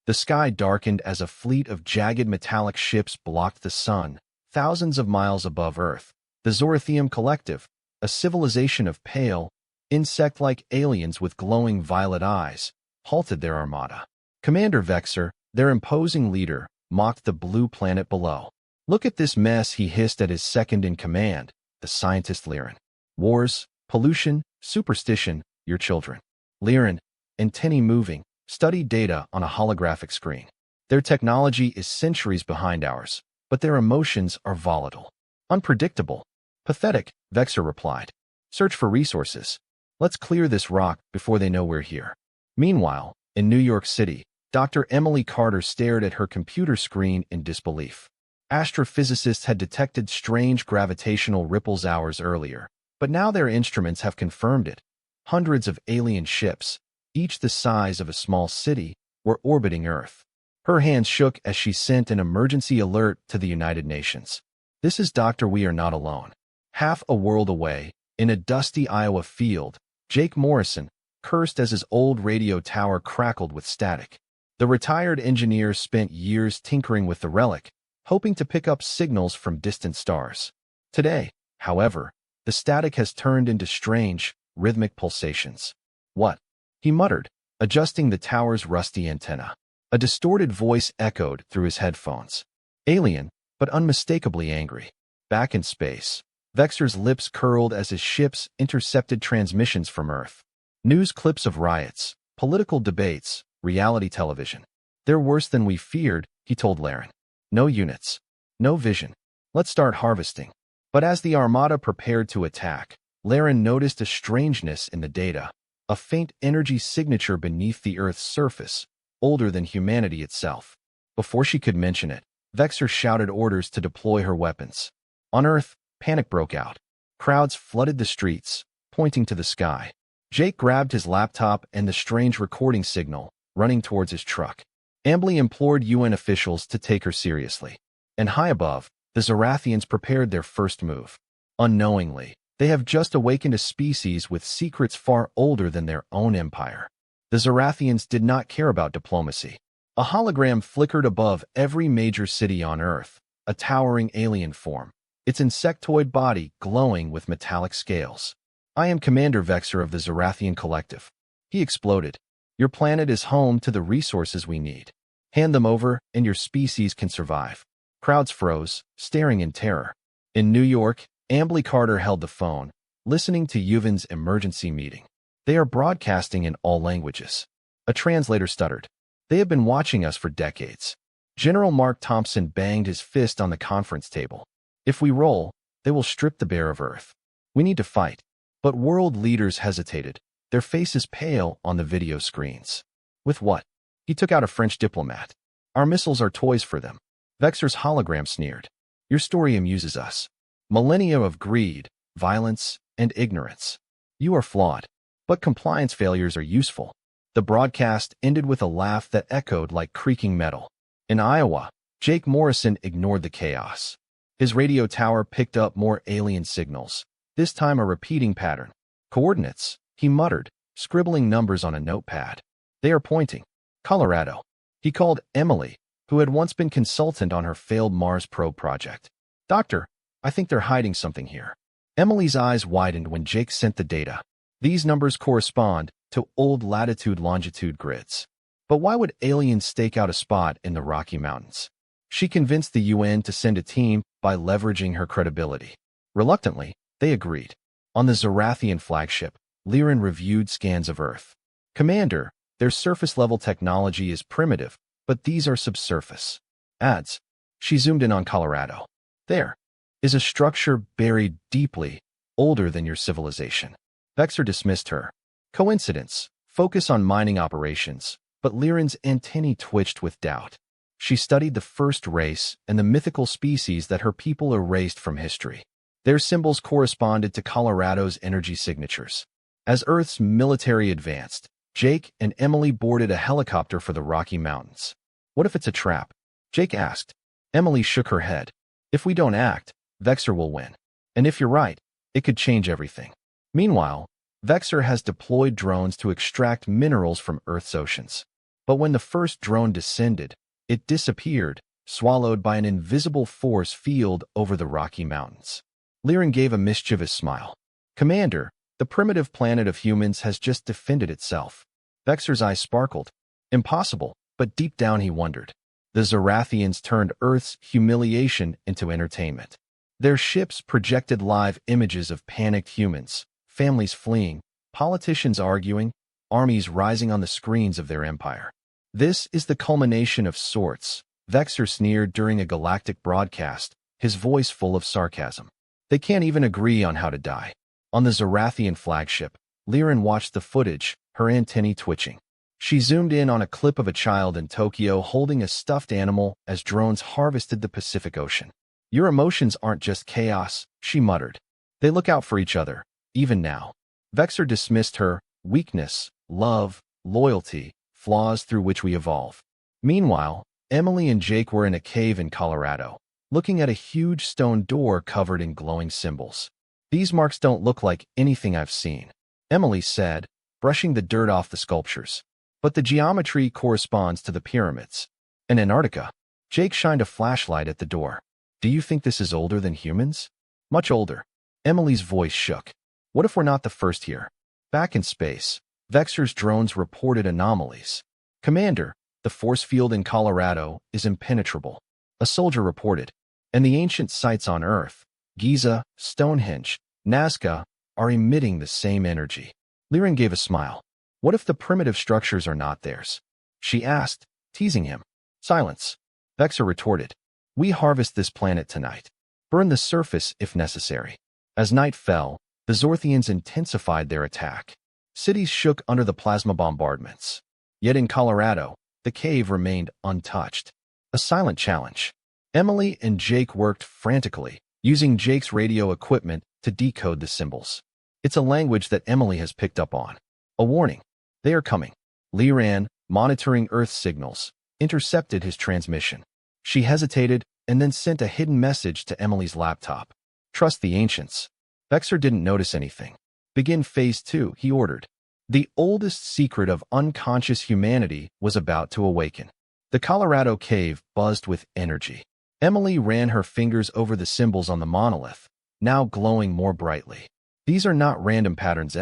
The sky darkened as a fleet of jagged metallic ships blocked the sun, thousands of miles above Earth. The Zorathium Collective, a civilization of pale, insect-like aliens with glowing violet eyes, halted their armada. Commander Vexer, their imposing leader, mocked the blue planet below. "Look at this mess," he hissed at his second-in-command, the scientist Liren. "Wars, pollution, superstition, your children." Liren, antennae moving, studied data on a holographic screen. "Their technology is centuries behind ours, but their emotions are volatile. Unpredictable. Pathetic," Vexer replied. "Search for resources. Let's clear this rock before they know we're here." Meanwhile, in New York City, Dr. Emily Carter stared at her computer screen in disbelief. Astrophysicists had detected strange gravitational ripples hours earlier, but now their instruments have confirmed it. Hundreds of alien ships, each the size of a small city, were orbiting Earth. Her hands shook as she sent an emergency alert to the United Nations. "This is Doctor, we are not alone." Half a world away, in a dusty Iowa field, Jake Morrison cursed as his old radio tower crackled with static. The retired engineer spent years tinkering with the relic, hoping to pick up signals from distant stars. Today, however, the static has turned into strange, rhythmic pulsations. "What?" he muttered, adjusting the tower's rusty antenna. A distorted voice echoed through his headphones. Alien, but unmistakably angry. Back in space, Vexer's lips curled as his ships intercepted transmissions from Earth. News clips of riots, political debates, reality television. "They're worse than we feared," he told Laren. "No units. No vision. Let's start harvesting." But as the armada prepared to attack, Laren noticed a strangeness in the data, a faint energy signature beneath the Earth's surface, older than humanity itself. Before she could mention it, Vexer shouted orders to deploy her weapons. On Earth, panic broke out. Crowds flooded the streets, pointing to the sky. Jake grabbed his laptop and the strange recording signal, running towards his truck. Ambly implored UN officials to take her seriously. And high above, the Zorathians prepared their first move. Unknowingly, they have just awakened a species with secrets far older than their own empire. The Zorathians did not care about diplomacy. A hologram flickered above every major city on Earth, a towering alien form, its insectoid body glowing with metallic scales. "I am Commander Vexer of the Zorathian Collective," he exploded. "Your planet is home to the resources we need. Hand them over, and your species can survive." Crowds froze, staring in terror. In New York, Ambly Carter held the phone, listening to Yuvin's emergency meeting. "They are broadcasting in all languages." A translator stuttered. "They have been watching us for decades." General Mark Thompson banged his fist on the conference table. "If we roll, they will strip the bear of Earth. We need to fight." But world leaders hesitated, their faces pale on the video screens. "With what?" He took out a French diplomat. "Our missiles are toys for them." Vexer's hologram sneered. "Your story amuses us. Millennia of greed, violence, and ignorance. You are flawed. But compliance failures are useful." The broadcast ended with a laugh that echoed like creaking metal. In Iowa, Jake Morrison ignored the chaos. His radio tower picked up more alien signals, this time a repeating pattern. "Coordinates," he muttered, scribbling numbers on a notepad. "They are pointing. Colorado." He called Emily, who had once been consultant on her failed Mars probe project. "Doctor, I think they're hiding something here." Emily's eyes widened when Jake sent the data. These numbers correspond to old latitude-longitude grids. But why would aliens stake out a spot in the Rocky Mountains? She convinced the UN to send a team by leveraging her credibility. Reluctantly, they agreed. On the Zorathian flagship, Liren reviewed scans of Earth. "Commander, their surface-level technology is primitive, but these are subsurface." Adds. She zoomed in on Colorado. "There is a structure buried deeply, older than your civilization." Vexer dismissed her. "Coincidence. Focus on mining operations." But Liren's antennae twitched with doubt. She studied the first race and the mythical species that her people erased from history. Their symbols corresponded to Colorado's energy signatures. As Earth's military advanced, Jake and Emily boarded a helicopter for the Rocky Mountains. "What if it's a trap?" Jake asked. Emily shook her head. "If we don't act, Vexer will win. And if you're right, it could change everything." Meanwhile, Vexer has deployed drones to extract minerals from Earth's oceans. But when the first drone descended, it disappeared, swallowed by an invisible force field over the Rocky Mountains. Liren gave a mischievous smile. Commander, the primitive planet of humans has just defended itself. Vexor's eyes sparkled. Impossible, but deep down he wondered. The Zorathians turned Earth's humiliation into entertainment. Their ships projected live images of panicked humans, families fleeing, politicians arguing, armies rising on the screens of their empire. This is the culmination of sorts, Vexor sneered during a galactic broadcast, his voice full of sarcasm. They can't even agree on how to die. On the Zorathian flagship, Liren watched the footage, her antennae twitching. She zoomed in on a clip of a child in Tokyo holding a stuffed animal as drones harvested the Pacific Ocean. Your emotions aren't just chaos, she muttered. They look out for each other, even now. Vexor dismissed her, weakness, love, loyalty, flaws through which we evolve. Meanwhile, Emily and Jake were in a cave in Colorado, looking at a huge stone door covered in glowing symbols. These marks don't look like anything I've seen, Emily said, brushing the dirt off the sculptures. But the geometry corresponds to the pyramids. In Antarctica, Jake shined a flashlight at the door. Do you think this is older than humans? Much older. Emily's voice shook. What if we're not the first here? Back in space, Vexor's drones reported anomalies. Commander, the force field in Colorado is impenetrable, a soldier reported, and the ancient sites on Earth, Giza, Stonehenge, Nazca, are emitting the same energy. Liren gave a smile. What if the primitive structures are not theirs? She asked, teasing him. Silence. Vexor retorted. We harvest this planet tonight. Burn the surface if necessary. As night fell, the Zorthians intensified their attack. Cities shook under the plasma bombardments. Yet in Colorado, the cave remained untouched. A silent challenge. Emily and Jake worked frantically, using Jake's radio equipment to decode the symbols. It's a language that Emily has picked up on. A warning. They are coming. Liren, monitoring Earth signals, intercepted his transmission. She hesitated and then sent a hidden message to Emily's laptop. Trust the ancients. Vexor didn't notice anything. Begin Phase 2, he ordered. The oldest secret of unconscious humanity was about to awaken. The Colorado cave buzzed with energy. Emily ran her fingers over the symbols on the monolith, now glowing more brightly. These are not random patterns,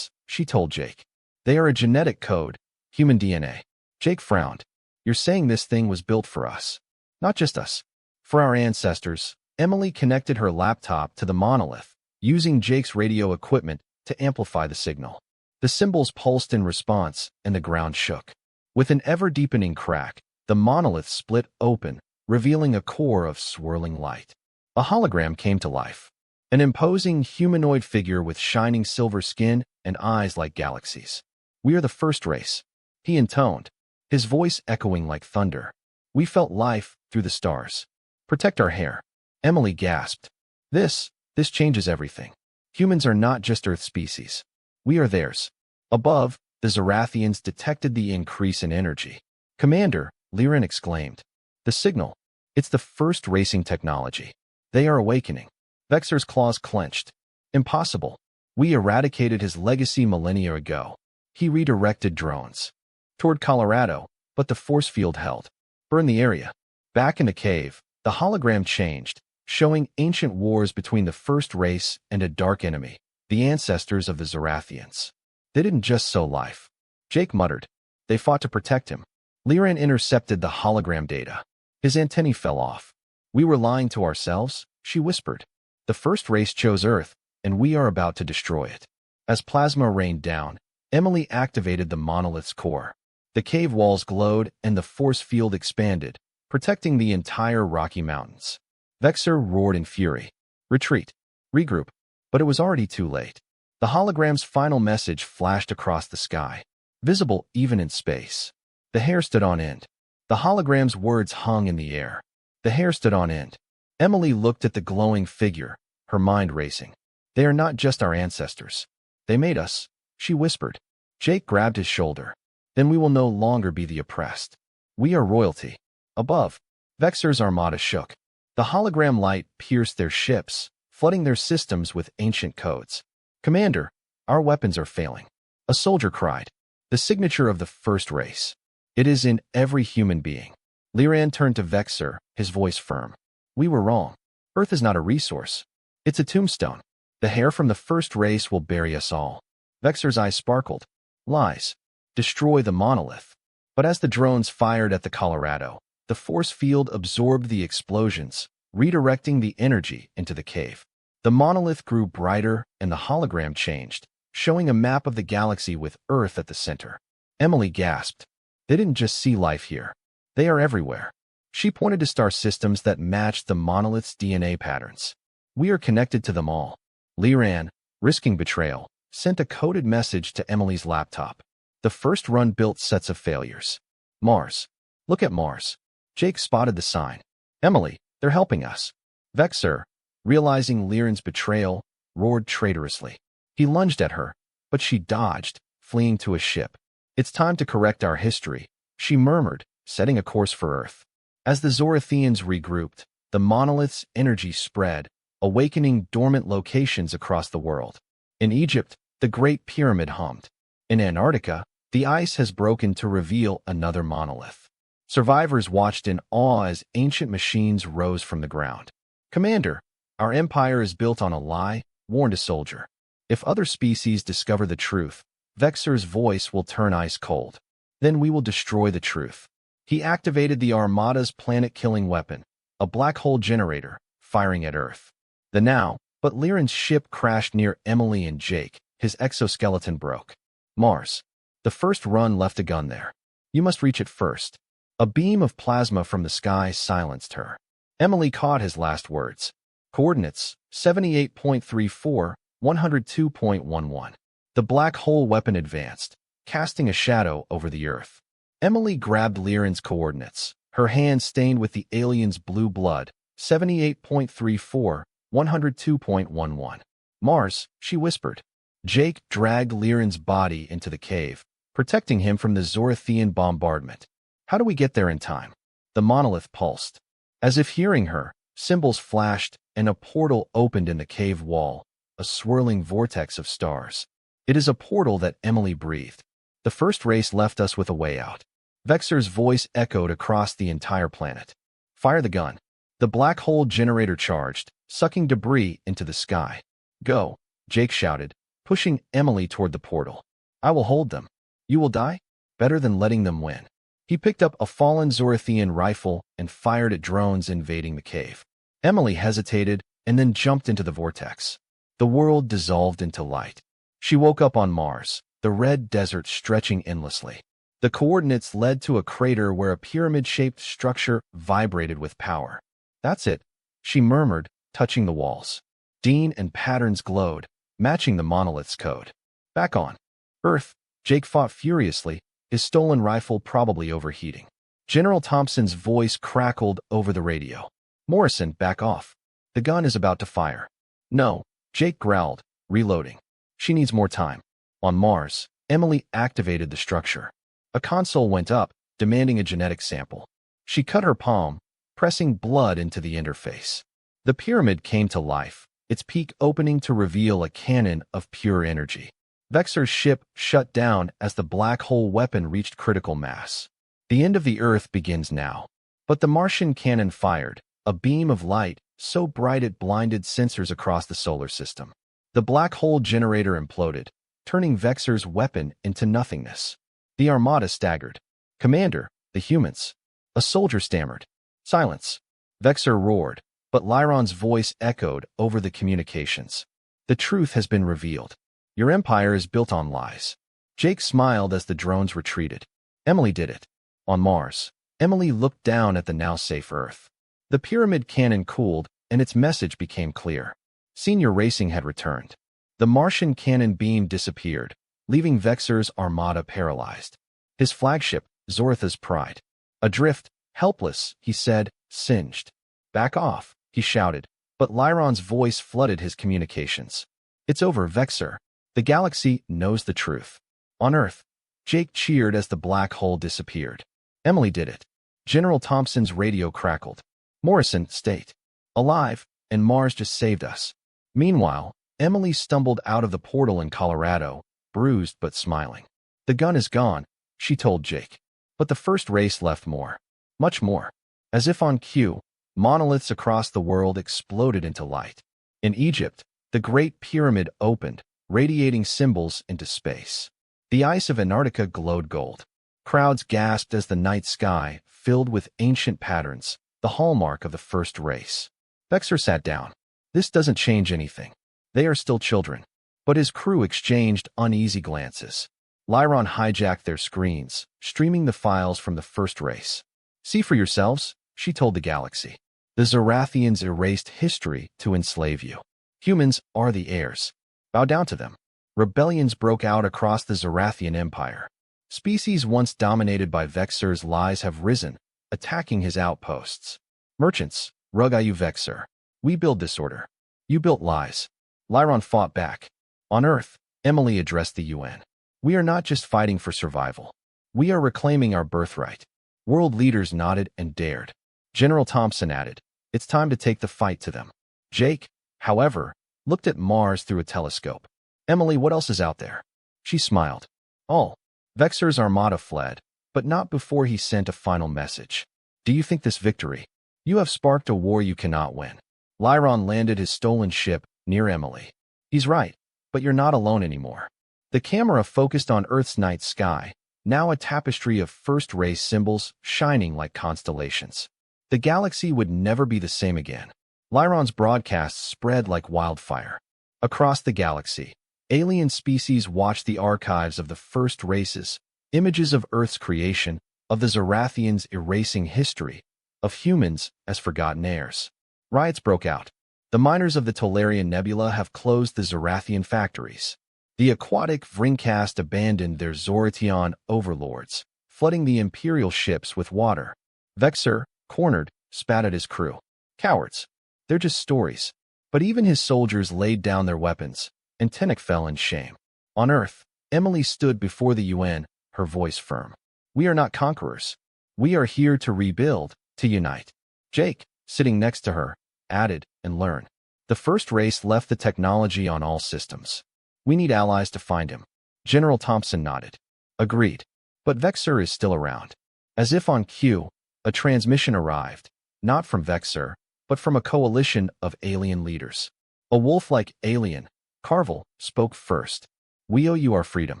she told Jake. They are a genetic code, human DNA. Jake frowned. You're saying this thing was built for us. Not just us. For our ancestors. Emily connected her laptop to the monolith, using Jake's radio equipment to amplify the signal. The symbols pulsed in response, and the ground shook. With an ever-deepening crack, the monolith split open, revealing a core of swirling light. A hologram came to life. An imposing humanoid figure with shining silver skin and eyes like galaxies. We are the first race, he intoned, his voice echoing like thunder. We felt life through the stars. Protect our hair. Emily gasped. This changes everything. Humans are not just Earth species. We are theirs. Above, the Zorathians detected the increase in energy. Commander, Liren exclaimed. The signal. It's the first racing technology. They are awakening. Vexor's claws clenched. Impossible. We eradicated his legacy millennia ago. He redirected drones toward Colorado, but the force field held. Burn the area. Back in the cave, the hologram changed, showing ancient wars between the first race and a dark enemy, the ancestors of the Zorathians. They didn't just sow life. Jake muttered. They fought to protect him. Liren intercepted the hologram data. His antennae fell off. We were lying to ourselves, she whispered. The first race chose Earth, and we are about to destroy it. As plasma rained down, Emily activated the monolith's core. The cave walls glowed and the force field expanded, protecting the entire Rocky Mountains. Vexor roared in fury. Retreat. Regroup. But it was already too late. The hologram's final message flashed across the sky, visible even in space. The hair stood on end. The hologram's words hung in the air. The hair stood on end. Emily looked at the glowing figure, her mind racing. They are not just our ancestors. They made us, she whispered. Jake grabbed his shoulder. Then we will no longer be the oppressed. We are royalty. Above, Vexor's armada shook. The hologram light pierced their ships, flooding their systems with ancient codes. Commander, our weapons are failing. A soldier cried. The signature of the first race. It is in every human being. Liran turned to Vexer, his voice firm. We were wrong. Earth is not a resource. It's a tombstone. The hair from the first race will bury us all. Vexer's eyes sparkled. Lies. Destroy the monolith. But as the drones fired at the Colorado, the force field absorbed the explosions, redirecting the energy into the cave. The monolith grew brighter and the hologram changed, showing a map of the galaxy with Earth at the center. Emily gasped. They didn't just see life here. They are everywhere. She pointed to star systems that matched the monolith's DNA patterns. We are connected to them all. Liran, risking betrayal, sent a coded message to Emily's laptop. The first run built sets of failures. Mars. Look at Mars. Jake spotted the sign. Emily, they're helping us. Vexer, realizing Liran's betrayal, roared traitorously. He lunged at her, but she dodged, fleeing to a ship. It's time to correct our history, she murmured, setting a course for Earth. As the Zorathians regrouped, the monolith's energy spread, awakening dormant locations across the world. In Egypt, the Great Pyramid hummed. In Antarctica, the ice has broken to reveal another monolith. Survivors watched in awe as ancient machines rose from the ground. Commander, our empire is built on a lie, warned a soldier. If other species discover the truth, Vexer's voice will turn ice cold. Then we will destroy the truth. He activated the Armada's planet-killing weapon, a black hole generator, firing at Earth. But Liran's ship crashed near Emily and Jake. His exoskeleton broke. Mars. The first run left a gun there. You must reach it first. A beam of plasma from the sky silenced her. Emily caught his last words. Coordinates, 78.34, 102.11. The black hole weapon advanced, casting a shadow over the Earth. Emily grabbed Liran's coordinates, her hand stained with the alien's blue blood, 78.34, 102.11. Mars, she whispered. Jake dragged Liran's body into the cave, protecting him from the Zorathian bombardment. How do we get there in time? The monolith pulsed. As if hearing her, symbols flashed and a portal opened in the cave wall, a swirling vortex of stars. It is a portal that Emily breathed. The first race left us with a way out. Vexer's voice echoed across the entire planet. Fire the gun. The black hole generator charged, sucking debris into the sky. Go, Jake shouted, pushing Emily toward the portal. I will hold them. You will die? Better than letting them win. He picked up a fallen Zorathian rifle and fired at drones invading the cave. Emily hesitated and then jumped into the vortex. The world dissolved into light. She woke up on Mars, the red desert stretching endlessly. The coordinates led to a crater where a pyramid-shaped structure vibrated with power. That's it, she murmured, touching the walls. Dean and patterns glowed, matching the monolith's code. Back on Earth, Jake fought furiously, his stolen rifle probably overheating. General Thompson's voice crackled over the radio. Morrison, back off. The gun is about to fire. No, Jake growled, reloading. She needs more time. On Mars, Emily activated the structure. A console went up, demanding a genetic sample. She cut her palm, pressing blood into the interface. The pyramid came to life, its peak opening to reveal a cannon of pure energy. Vexer's ship shut down as the black hole weapon reached critical mass. The end of the Earth begins now. But the Martian cannon fired, a beam of light so bright it blinded sensors across the solar system. The black hole generator imploded, turning Vexer's weapon into nothingness. The Armada staggered. Commander, the humans. A soldier stammered. Silence. Vexer roared, but Liran's voice echoed over the communications. The truth has been revealed. Your empire is built on lies. Jake smiled as the drones retreated. Emily did it. On Mars, Emily looked down at the now safe Earth. The pyramid cannon cooled, and its message became clear. Senior racing had returned. The Martian cannon beam disappeared, leaving Vexer's Armada paralyzed. His flagship, Zoratha's pride. Adrift, helpless, he said, singed. Back off, he shouted, but Liran's voice flooded his communications. It's over, Vexer. The galaxy knows the truth. On Earth, Jake cheered as the black hole disappeared. Emily did it. General Thompson's radio crackled. Morrison, state. Alive, and Mars just saved us. Meanwhile, Emily stumbled out of the portal in Colorado, bruised but smiling. The gun is gone, she told Jake. But the first race left more. Much more. As if on cue, monoliths across the world exploded into light. In Egypt, the Great Pyramid opened, radiating symbols into space. The ice of Antarctica glowed gold. Crowds gasped as the night sky filled with ancient patterns, the hallmark of the first race. Vexer sat down. This doesn't change anything. They are still children. But his crew exchanged uneasy glances. Lyron hijacked their screens, streaming the files from the first race. See for yourselves, she told the galaxy. The Zorathians erased history to enslave you. Humans are the heirs. Bow down to them. Rebellions broke out across the Zorathian Empire. Species once dominated by Vexer's lies have risen, attacking his outposts. Merchants, Rugayu Vexer. We build disorder. You built lies. Lyron fought back. On Earth, Emily addressed the UN. We are not just fighting for survival. We are reclaiming our birthright. World leaders nodded and dared. General Thompson added, it's time to take the fight to them. Jake, however, looked at Mars through a telescope. Emily, what else is out there? She smiled. All. Vexer's armada fled, but not before he sent a final message. Do you think this victory? You have sparked a war you cannot win. Lyron landed his stolen ship near Emily. He's right, but you're not alone anymore. The camera focused on Earth's night sky, now a tapestry of first-race symbols shining like constellations. The galaxy would never be the same again. Lyron's broadcasts spread like wildfire. Across the galaxy, alien species watched the archives of the first races, images of Earth's creation, of the Zorathians erasing history, of humans as forgotten heirs. Riots broke out. The miners of the Tolarian Nebula have closed the Zorathian factories. The aquatic Vringcast abandoned their Zoratian overlords, flooding the Imperial ships with water. Vexer, cornered, spat at his crew. Cowards. They're just stories. But even his soldiers laid down their weapons, and Tennek fell in shame. On Earth, Emily stood before the UN, her voice firm. We are not conquerors. We are here to rebuild, to unite. Jake, sitting next to her, added, and learn. The first race left the technology on all systems. We need allies to find him. General Thompson nodded. Agreed. But Vexer is still around. As if on cue, a transmission arrived, not from Vexer, but from a coalition of alien leaders. A wolf-like alien, Carvel, spoke first. We owe you our freedom.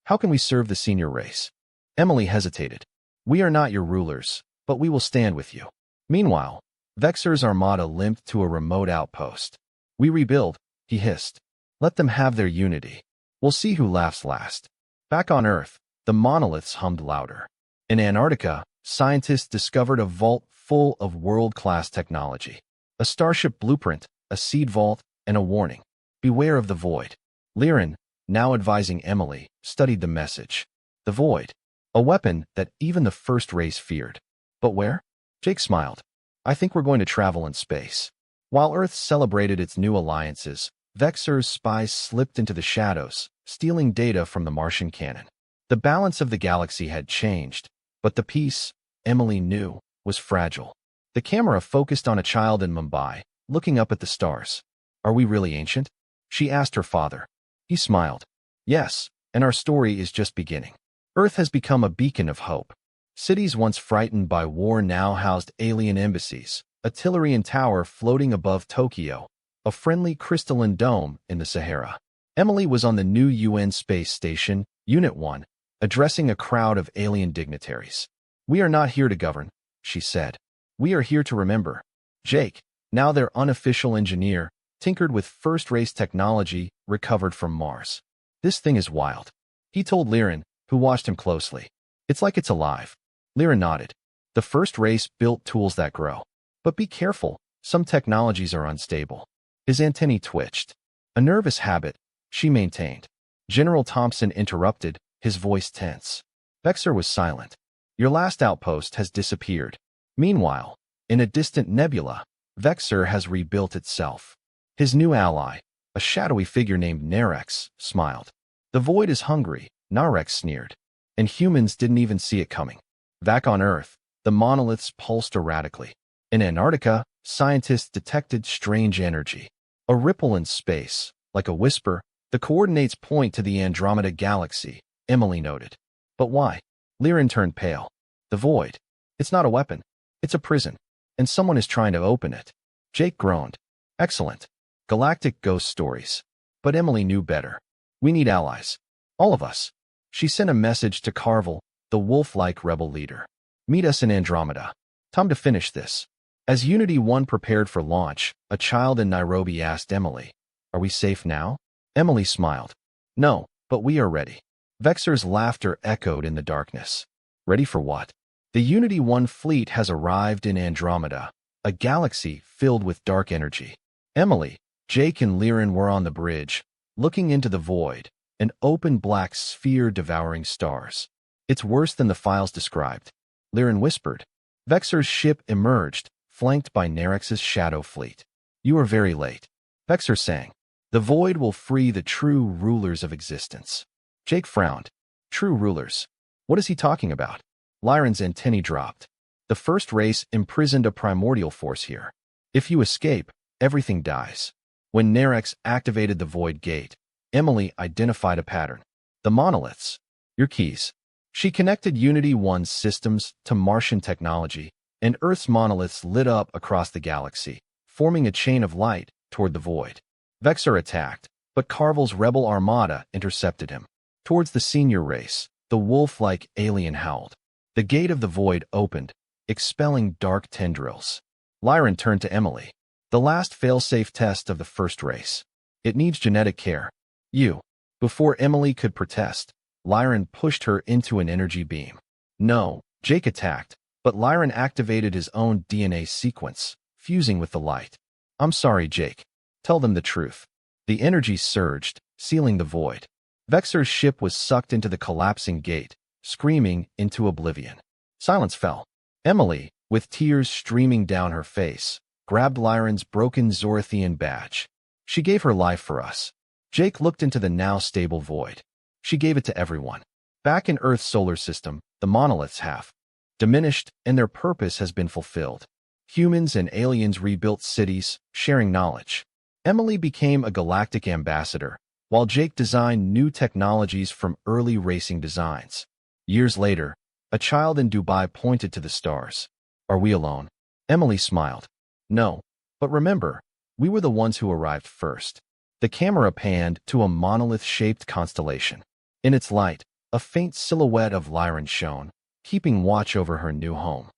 How can we serve the senior race? Emily hesitated. We are not your rulers, but we will stand with you. Meanwhile, Vexer's armada limped to a remote outpost. We rebuild, he hissed. Let them have their unity. We'll see who laughs last. Back on Earth, the monoliths hummed louder. In Antarctica, scientists discovered a vault full of world-class technology. A starship blueprint, a seed vault, and a warning. Beware of the void. Lyron, now advising Emily, studied the message. The void. A weapon that even the first race feared. But where? Jake smiled. I think we're going to travel in space. While Earth celebrated its new alliances, Vexer's spies slipped into the shadows, stealing data from the Martian cannon. The balance of the galaxy had changed, but the peace, Emily knew, was fragile. The camera focused on a child in Mumbai, looking up at the stars. Are we really ancient? She asked her father. He smiled. Yes, and our story is just beginning. Earth has become a beacon of hope. Cities once frightened by war now housed alien embassies, a Tellurian tower floating above Tokyo, a friendly crystalline dome in the Sahara. Emily was on the new UN space station, Unit 1, addressing a crowd of alien dignitaries. We are not here to govern, she said. We are here to remember. Jake, now their unofficial engineer, tinkered with first-race technology recovered from Mars. This thing is wild. He told Lyron, who watched him closely. It's like it's alive. Lyron nodded. The first race built tools that grow. But be careful, some technologies are unstable. His antennae twitched. A nervous habit, she maintained. General Thompson interrupted, his voice tense. Vexer was silent. Your last outpost has disappeared. Meanwhile, in a distant nebula, Vexer has rebuilt itself. His new ally, a shadowy figure named Narex, smiled. The void is hungry, Narex sneered. And humans didn't even see it coming. Back on Earth, the monoliths pulsed erratically. In Antarctica, scientists detected strange energy. A ripple in space, like a whisper, the coordinates point to the Andromeda galaxy, Emily noted. But why? Lyron turned pale. The void. It's not a weapon. It's a prison. And someone is trying to open it. Jake groaned. Excellent. Galactic ghost stories. But Emily knew better. We need allies. All of us. She sent a message to Carvel, the wolf-like rebel leader. Meet us in Andromeda. Time to finish this. As Unity 1 prepared for launch, a child in Nairobi asked Emily, "Are we safe now?" Emily smiled. "No, but we are ready." Vexor's laughter echoed in the darkness. Ready for what? The Unity 1 fleet has arrived in Andromeda, a galaxy filled with dark energy. Emily, Jake, and Liren were on the bridge, looking into the void, an open black sphere devouring stars. "It's worse than the files described," Liren whispered. Vexor's ship emerged, flanked by Nerex's shadow fleet. "You are very late," Vexor sang. "The void will free the true rulers of existence." Jake frowned. True rulers? What is he talking about? Liren's antennae dropped. The first race imprisoned a primordial force here. If you escape, everything dies. When Nerex activated the void gate, Emily identified a pattern. The monoliths. Your keys. She connected Unity 1's systems to Martian technology, and Earth's monoliths lit up across the galaxy, forming a chain of light toward the void. Vexor attacked, but Carvel's rebel armada intercepted him. Towards the senior race, the wolf-like alien howled. The gate of the void opened, expelling dark tendrils. Liren turned to Emily. "The last fail-safe test of the first race. It needs genetic care. You." Before Emily could protest, Liren pushed her into an energy beam. "No," Jake attacked, but Liren activated his own DNA sequence, fusing with the light. "I'm sorry, Jake. Tell them the truth." The energy surged, sealing the void. Vexor's ship was sucked into the collapsing gate, screaming into oblivion. Silence fell. Emily, with tears streaming down her face, grabbed Liren's broken Zorathian badge. "She gave her life for us." Jake looked into the now stable void. "She gave it to everyone. Back in Earth's solar system, the monoliths have diminished, and their purpose has been fulfilled. Humans and aliens rebuilt cities, sharing knowledge. Emily became a galactic ambassador, while Jake designed new technologies from early racing designs. Years later, a child in Dubai pointed to the stars. "Are we alone?" Emily smiled. "No, but remember, we were the ones who arrived first." The camera panned to a monolith-shaped constellation. In its light, a faint silhouette of Liren shone, keeping watch over her new home.